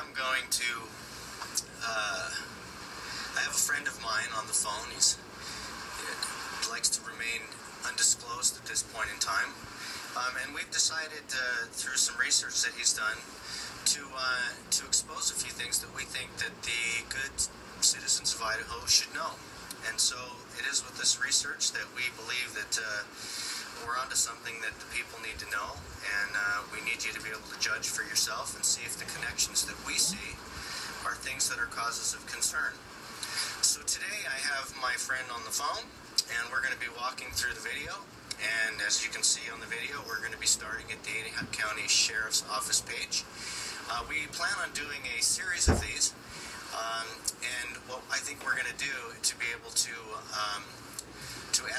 I'm going to, I have a friend of mine on the phone. He likes to remain undisclosed at this point in time. And we've decided through some research that he's done to expose a few things that we think that the good citizens of Idaho should know. And so it is with this research that we believe that we're onto something that the people need to know, and we need you to be able to judge for yourself and see if the connections that we see are things that are causes of concern. So today I have my friend on the phone, and we're going to be walking through the video. And as you can see on the video, we're going to be starting at the Ada County Sheriff's Office page. We plan on doing a series of these, and what I think we're going to do to be able to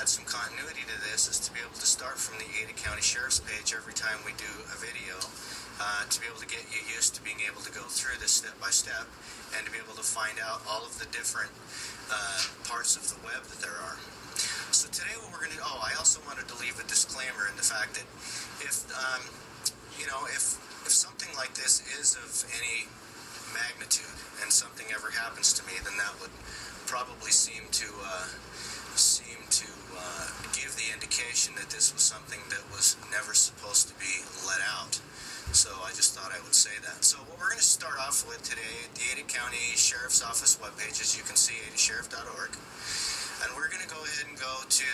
add some continuity to this is to be able to start from the Ada County Sheriff's page every time we do a video, to be able to get you used to being able to go through this step by step and to be able to find out all of the different parts of the web that there are. So today what we're going to do, I also wanted to leave a disclaimer in the fact that if something like this is of any magnitude and something ever happens to me, then that would probably seem to give the indication that this was something that was never supposed to be let out. So I just thought I would say that. So what we're going to start off with today, the Ada County Sheriff's Office webpage, as you can see, adasheriff.org. And we're going to go ahead and go to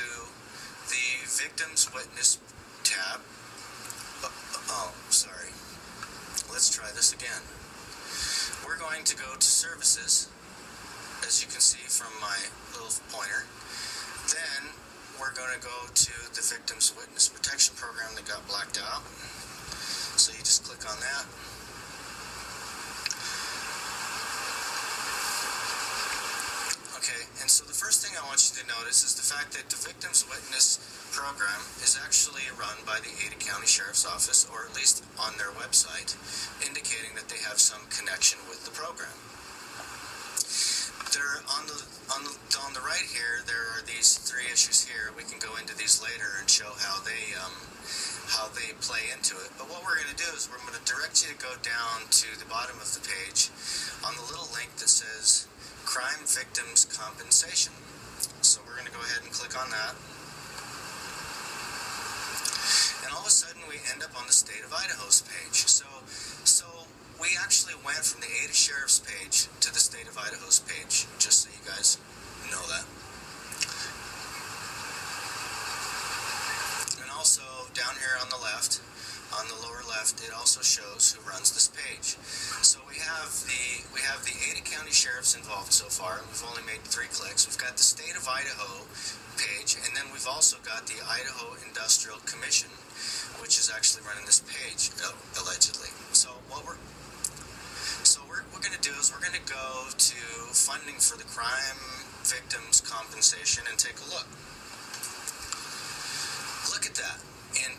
the Victims Witness tab. Sorry. Let's try this again. We're going to go to Services, as you can see from my little pointer. Then we're going to go to the Victims Witness Protection Program that got blacked out. So you just click on that. Okay, and so the first thing I want you to notice is the fact that the Victims Witness Program is actually run by the Ada County Sheriff's Office, or at least on their website, indicating that they have some connection with the program. There, on the right here, there are these three issues here. We can go into these later and show how they play into it. But what we're going to do is we're going to direct you to go down to the bottom of the page on the little link that says Crime Victims Compensation. So we're going to go ahead and click on that. And all of a sudden we end up on the State of Idaho's page. So we actually went from the Ada Sheriff's page to the State of Idaho's page, just so you guys know that. And also down here on the left, on the lower left, it also shows who runs this page. So we have the Ada County Sheriffs involved so far, and we've only made 3 clicks. We've got the State of Idaho page, and then we've also got the Idaho Industrial Commission, which is actually running this page, allegedly. So what we're going to do is we're going to go to funding for the Crime Victims Compensation and take a look. Look at that. In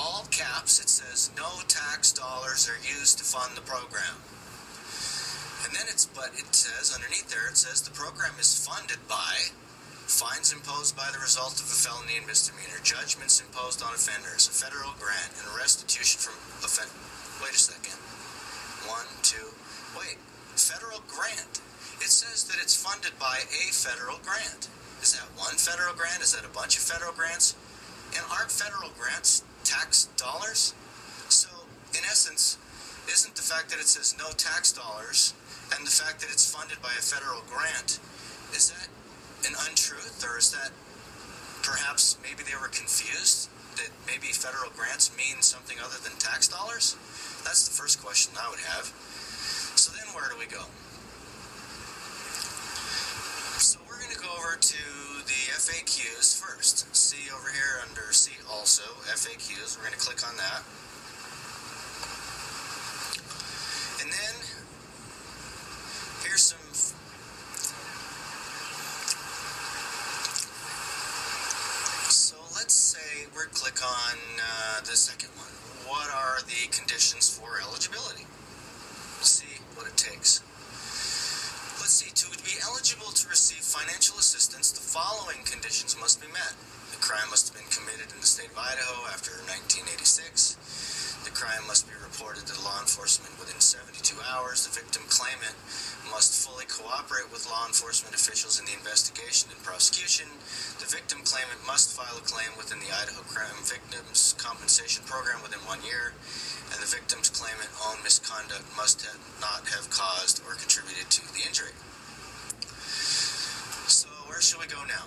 all caps, it says no tax dollars are used to fund the program. And then it says underneath there, it says the program is funded by fines imposed by the result of a felony and misdemeanor, judgments imposed on offenders, a federal grant, and restitution from offenders. Wait a second. Federal grant. It says that it's funded by a federal grant. Is that one federal grant? Is that a bunch of federal grants? And aren't federal grants tax dollars? So, in essence, isn't the fact that it says no tax dollars and the fact that it's funded by a federal grant, is that an untruth? Or is that perhaps maybe they were confused that maybe federal grants mean something other than tax dollars? That's the first question I would have. So then where do we go? So we're going to go over to the FAQs first. See over here under See Also, FAQs. We're going to click on that. And then here's some let's say we click on the second one. What are the conditions for eligibility? See what it takes. Let's see, to be eligible to receive financial assistance, the following conditions must be met. The crime must have been committed in the state of Idaho after 1986. The crime must be reported to law enforcement within 72 hours. The victim claimant must fully cooperate with law enforcement officials in the investigation and prosecution. The victim claimant must file a claim within the Idaho Crime Victims Compensation Program within 1 year. And the victim's claimant own misconduct must not have caused or contributed to the injury. So where should we go now?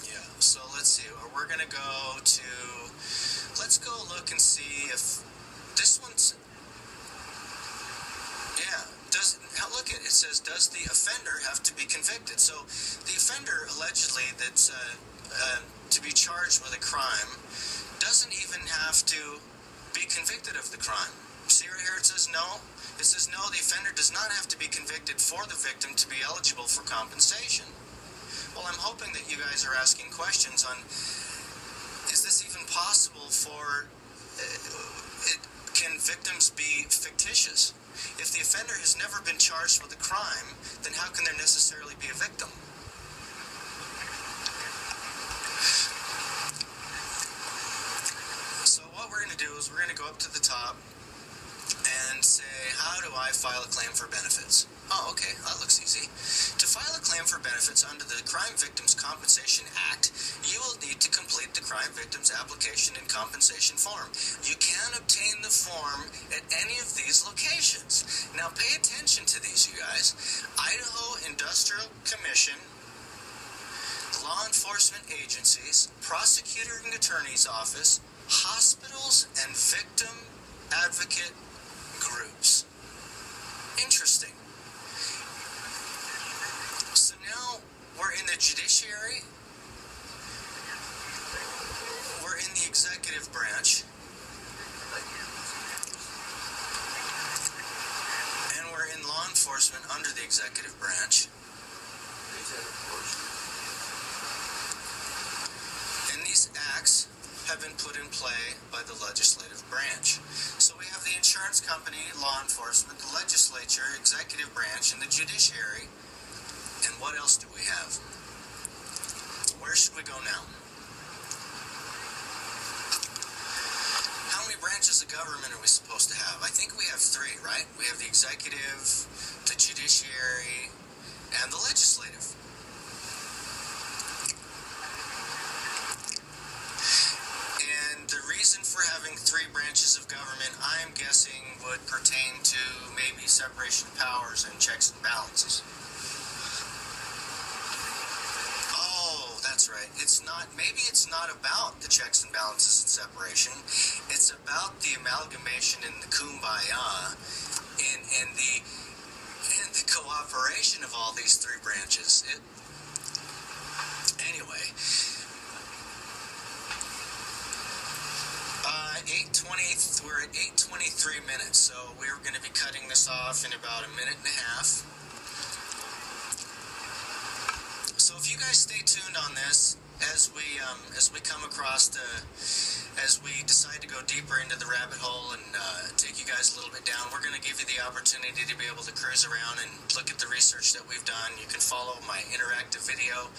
Yeah, so let's see. We're going to go to, let's go look and see if this one's, yeah. Look at it. It says, does the offender have to be convicted? So the offender allegedly that's to be charged with a crime doesn't even have to be convicted of the crime. See right here it says no? It says no, the offender does not have to be convicted for the victim to be eligible for compensation. Well, I'm hoping that you guys are asking questions on, is this even possible for, can victims be fictitious? If the offender has never been charged with a crime, then how can there necessarily be a victim? So what we're going to do is we're going to go up to the top and say, how do I file a claim for benefits? Oh, okay, that looks easy. To file a claim for benefits under the Crime Victims Compensation Act, you will need to complete the Crime Victims Application and Compensation Form. You can obtain the form at any of these locations. Now pay attention to these, you guys. Idaho Industrial Commission, law enforcement agencies, prosecutor and attorney's office, hospitals, and victim advocate groups. Interesting. So now we're in the judiciary, we're in the executive branch, and we're in law enforcement under the executive branch. And these acts have been put in play by the legislative branch. So we have the insurance company, law enforcement, the legislature, executive branch, and the judiciary. And what else do we have? Where should we go now? How many branches of government are we supposed to have? I think we have 3, right? We have the executive, the judiciary, and the legislative. And the reason for having 3 branches of government, I'm guessing, would pertain to maybe separation of powers and checks and balances. That's right. Maybe it's not about the checks and balances and separation. It's about the amalgamation and the kumbaya and the cooperation of all these 3 branches. Anyway, 8:20. We're at 8:23 minutes, so we're going to be cutting this off in about a minute and a half. So if you guys stay tuned on this, as we come across as we decide to go deeper into the rabbit hole and take you guys a little bit down, we're going to give you the opportunity to be able to cruise around and look at the research that we've done. You can follow my interactive video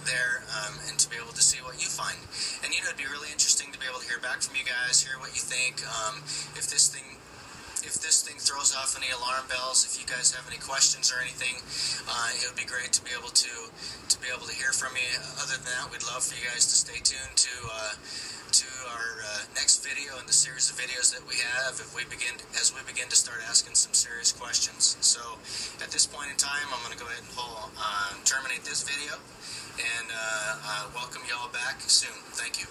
there and to be able to see what you find. And it'd be really interesting to be able to hear back from you guys, hear what you think. If this thing throws off any alarm bells, if you guys have any questions or anything, it would be great to be able to hear from you. Other than that, we'd love for you guys to stay tuned to our next video in the series of videos that we have as we begin to start asking some serious questions. So at this point in time, I'm going to go ahead and terminate this video and welcome you all back soon. Thank you.